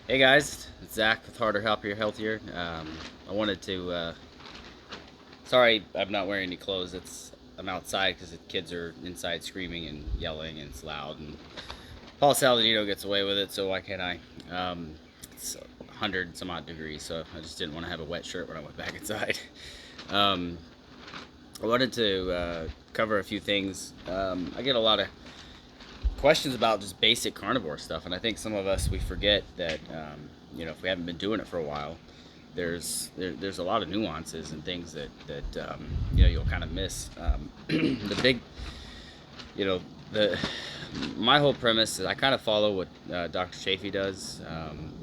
Hey guys, it's Zach with Harder, Happier, Healthier. I wanted to. Sorry, I'm not wearing any clothes. I'm outside because the kids are inside screaming and yelling, and it's loud. And Paul Saladino gets away with it, so why can't I? It's 100 some odd degrees, so I just didn't want to have a wet shirt when I went back inside. Um, I wanted to cover a few things. I get a lot of questions about just basic carnivore stuff, and I think some of us we forget that if we haven't been doing it for a while, there's a lot of nuances and things that you'll kind of miss. The big you know the my whole premise is I kind of follow what Dr. Chafee does.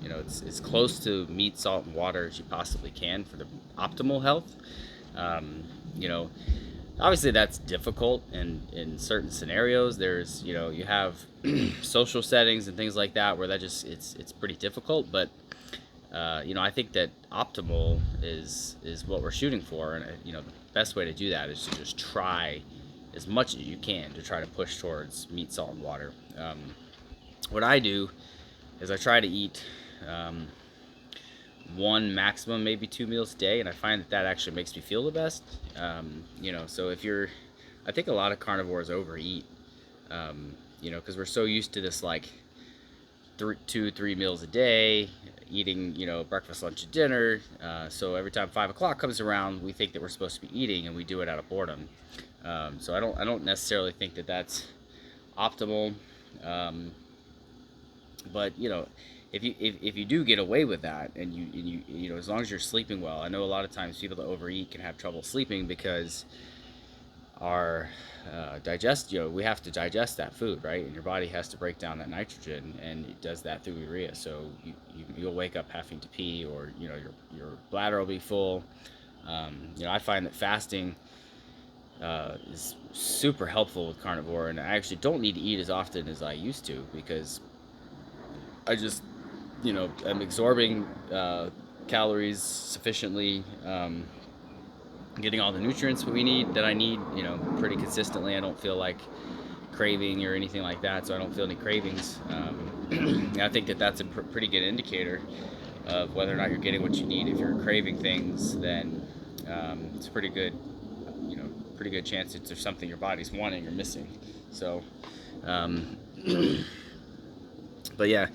It's as close to meat, salt, and water as you possibly can for the optimal health. Um, you know, Obviously that's difficult in certain scenarios. There's you have social settings and things like that where that just it's pretty difficult. But I think that optimal is what we're shooting for, and the best way to do that is to just try as much as you can to try to push towards meat, salt, and water. What I do is I try to eat one, maximum maybe 2 meals a day, and I find that that actually makes me feel the best. So if you're, I think a lot of carnivores overeat, because we're so used to this like 2, 3 meals a day, eating breakfast, lunch, and dinner. So every time 5 o'clock comes around, we think that we're supposed to be eating, and we do it out of boredom. So I don't necessarily think that that's optimal. Um, but if you do get away with that, and you as long as you're sleeping well. I know a lot of times people that overeat can have trouble sleeping because our we have to digest that food, right? And your body has to break down that nitrogen, and it does that through urea. So you'll wake up having to pee, or your bladder will be full. I find that fasting is super helpful with carnivore, and I actually don't need to eat as often as I used to because I just I'm absorbing calories sufficiently, getting all the nutrients that I need, pretty consistently. I don't feel like craving or anything like that, so I don't feel any cravings. I think that that's a pretty good indicator of whether or not you're getting what you need. If you're craving things, then it's a pretty good chance that there's something your body's wanting or missing. So, um, but yeah,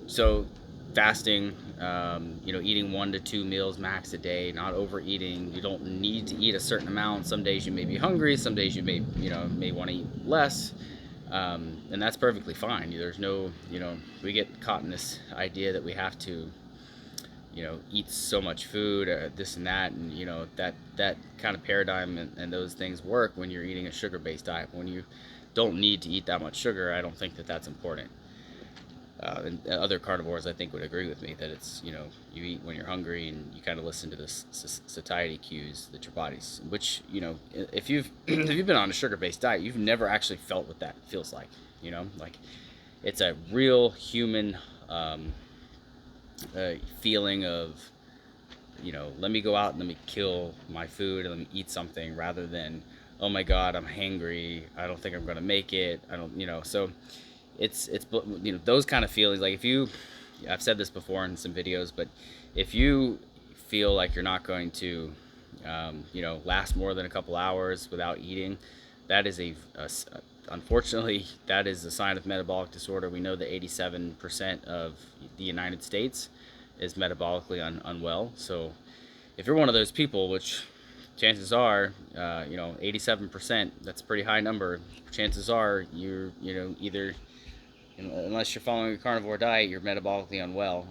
so fasting, eating 1 to 2 meals max a day, not overeating. You don't need to eat a certain amount. Some days you may be hungry, some days you may want to eat less, and that's perfectly fine. There's no, we get caught in this idea that we have to eat so much food, this and that, and that kind of paradigm and those things work when you're eating a sugar-based diet. When you don't need to eat that much sugar, I don't think that that's important. And other carnivores, I think, would agree with me that it's you eat when you're hungry, and you kind of listen to the satiety cues that your body's. Which if you've if you've been on a sugar-based diet, you've never actually felt what that feels like. Like it's a real human feeling of let me go out and let me kill my food and let me eat something, rather than, oh my god, I'm hangry, I don't think I'm gonna make it, I don't so it's those kind of feelings. Like, if you, I've said this before in some videos, but if you feel like you're not going to last more than a couple hours without eating, that is unfortunately, that is a sign of metabolic disorder. We know that 87% of the United States is metabolically unwell. So if you're one of those people, which chances are, 87%, that's a pretty high number. Chances are you're, either, unless you're following a carnivore diet, you're metabolically unwell.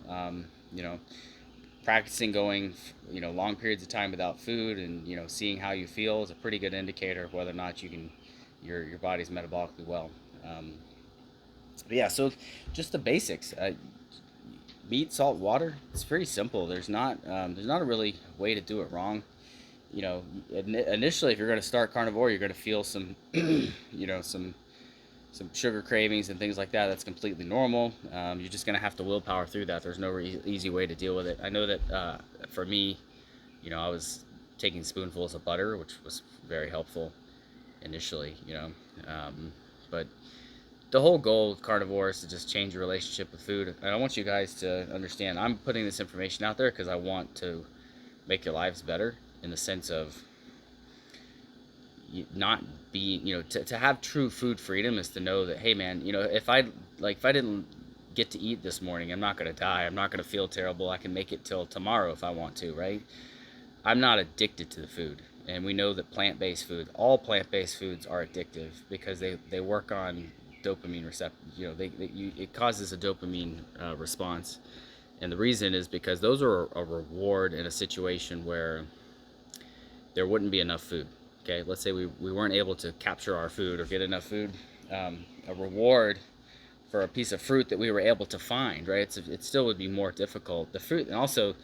Practicing going, long periods of time without food, and seeing how you feel is a pretty good indicator of whether or not your body's metabolically well. But yeah, so just the basics. Meat, salt, water. It's pretty simple. There's not a really way to do it wrong. Initially, if you're going to start carnivore, you're going to feel some, some sugar cravings and things like that. That's completely normal. You're just going to have to willpower through that. There's no easy way to deal with it. I know that for me, I was taking spoonfuls of butter, which was very helpful initially. But the whole goal of carnivore is to just change your relationship with food. And I want you guys to understand, I'm putting this information out there because I want to make your lives better, in the sense of not being, to have true food freedom is to know that, hey man, if I didn't get to eat this morning, I'm not going to die. I'm not going to feel terrible. I can make it till tomorrow if I want to, right? I'm not addicted to the food. And we know that plant-based food, all plant-based foods are addictive because they work on dopamine receptors. It causes a dopamine response. And the reason is because those are a reward in a situation where there wouldn't be enough food. Okay, let's say we weren't able to capture our food or get enough food. A reward for a piece of fruit that we were able to find, right? It still would be more difficult. The fruit, and also,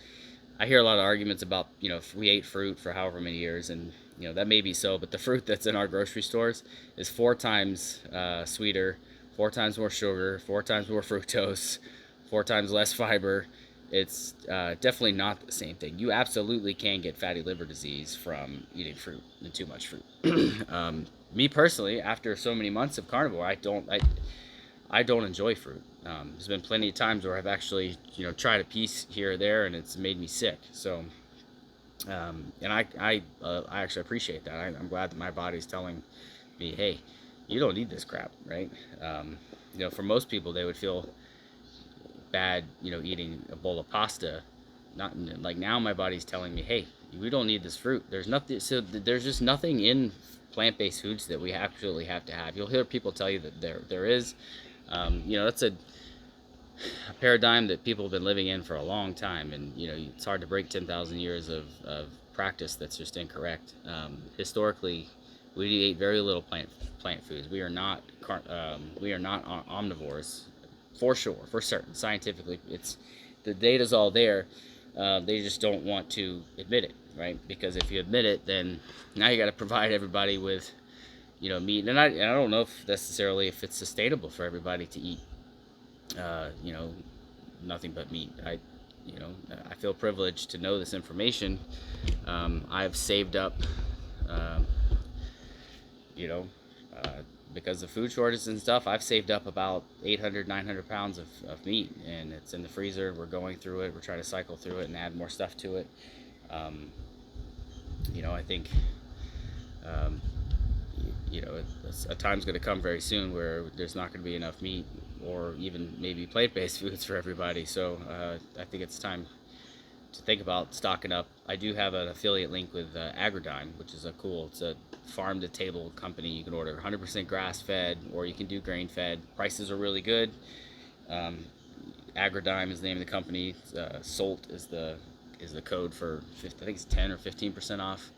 I hear a lot of arguments about, if we ate fruit for however many years, and that may be so, but the fruit that's in our grocery stores is 4 times sweeter, 4 times more sugar, 4 times more fructose, 4 times less fiber. It's definitely not the same thing. You absolutely can get fatty liver disease from eating fruit and too much fruit. Me personally, after so many months of carnivore, I don't enjoy fruit. There's been plenty of times where I've actually, tried a piece here or there, and it's made me sick. So, and I actually appreciate that. I'm glad that my body's telling me, hey, you don't need this crap, right? For most people, they would feel bad, eating a bowl of pasta. Not like now, my body's telling me, hey, we don't need this fruit. There's nothing. So there's just nothing in plant-based foods that we absolutely have to have. You'll hear people tell you that there is. That's a paradigm that people have been living in for a long time, and it's hard to break 10,000 years of practice that's just incorrect. Historically, we ate very little plant foods. We are not omnivores, for sure, for certain. Scientifically, the data's all there. They just don't want to admit it, right? Because if you admit it, then now you got to provide everybody with meat. And I don't know if necessarily if it's sustainable for everybody to eat nothing but meat. I feel privileged to know this information. I've saved up, uh, you know, because of food shortages and stuff. I've saved up about 800, 900 pounds of meat, and it's in the freezer. We're going through it. We're trying to cycle through it and add more stuff to it. I think, um, a time's going to come very soon where there's not going to be enough meat or even maybe plant-based foods for everybody. So I think it's time to think about stocking up. I do have an affiliate link with Agridime, which is it's a farm-to-table company. You can order 100% grass-fed, or you can do grain-fed. Prices are really good. Agridime is the name of the company. SOLT is the code for, I think it's 10 or 15% off.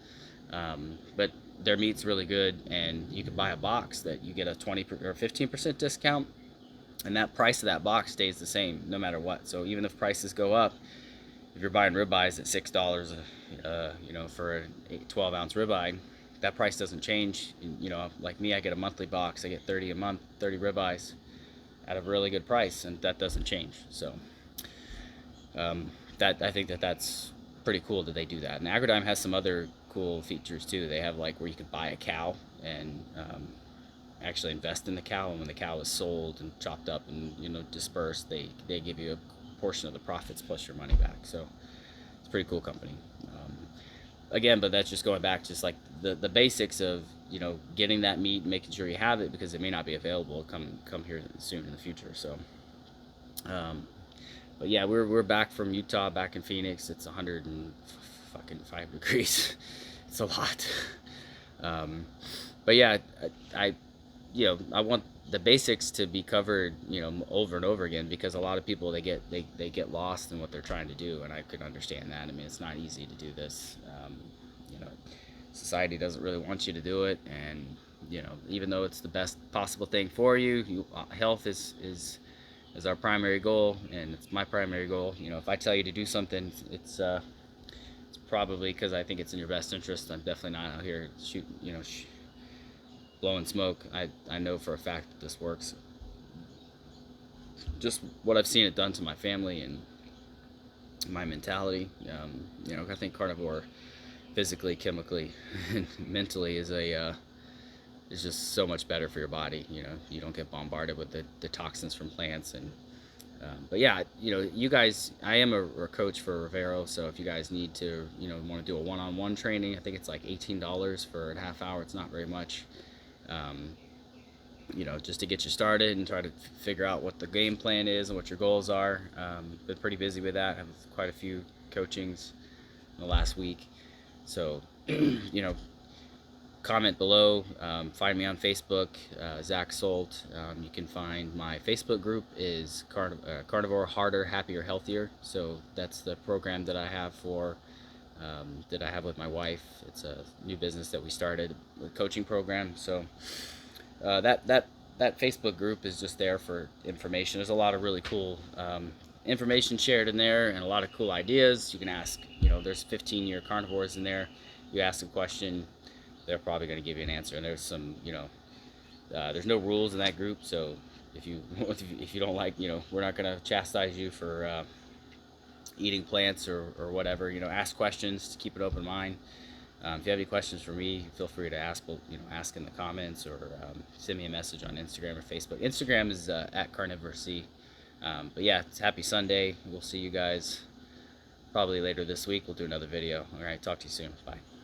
But their meat's really good, and you can buy a box that you get a 20 or 15% discount, and that price of that box stays the same no matter what. So even if prices go up, if you're buying ribeyes at $6, for a 12-ounce ribeye, that price doesn't change. Like me, I get a monthly box. I get 30 a month, 30 ribeyes at a really good price, and that doesn't change. So that I think that's pretty cool that they do that. And Agridime has some other cool features too. They have like where you could buy a cow and actually invest in the cow, and when the cow is sold and chopped up and dispersed, they give you a portion of the profits plus your money back. So it's a pretty cool company. Again, but that's just going back just like the basics of getting that meat and making sure you have it, because it may not be available come here soon in the future. So but yeah, we're back from Utah, back in Phoenix. It's 105 degrees. It's a lot. But yeah, I want the basics to be covered, over and over again, because a lot of people they get lost in what they're trying to do, and I could understand that. I mean, it's not easy to do this. Society doesn't really want you to do it, and even though it's the best possible thing for you, health is our primary goal, and it's my primary goal. If I tell you to do something, it's probably because I think it's in your best interest. I'm definitely not out here blowing smoke. I know for a fact that this works. Just what I've seen it done to my family and my mentality. I think carnivore, physically, chemically, and mentally, is is just so much better for your body. You know, you don't get bombarded with the toxins from plants. And but yeah, you know, you guys, I am a coach for Rivero, so if you guys need to, you know, want to do a one-on-one training, I think it's like $18 for a half hour. It's not very much. Um, you know, just to get you started and try to figure out what the game plan is and what your goals are. Been pretty busy with that. I have quite a few coachings in the last week. So, you know, comment below. Find me on Facebook, Zach Solt. You can find my Facebook group is Carnivore, Harder, Happier, Healthier. So that's the program that I have that I have with my wife. It's a new business that we started, a coaching program. So that Facebook group is just there for information. There's a lot of really cool information shared in there, and a lot of cool ideas. You can ask. You know, there's 15-year carnivores in there. You ask a question, they're probably going to give you an answer. And there's some, you know, there's no rules in that group. So if you if you don't like, you know, we're not going to chastise you for eating plants or whatever. You know, ask questions to keep an open mind. If you have any questions for me, feel free to ask. You know, ask in the comments or send me a message on Instagram or Facebook. Instagram is at Carnivore C. But yeah, it's happy Sunday. We'll see you guys probably later this week. We'll do another video. All right, talk to you soon. Bye.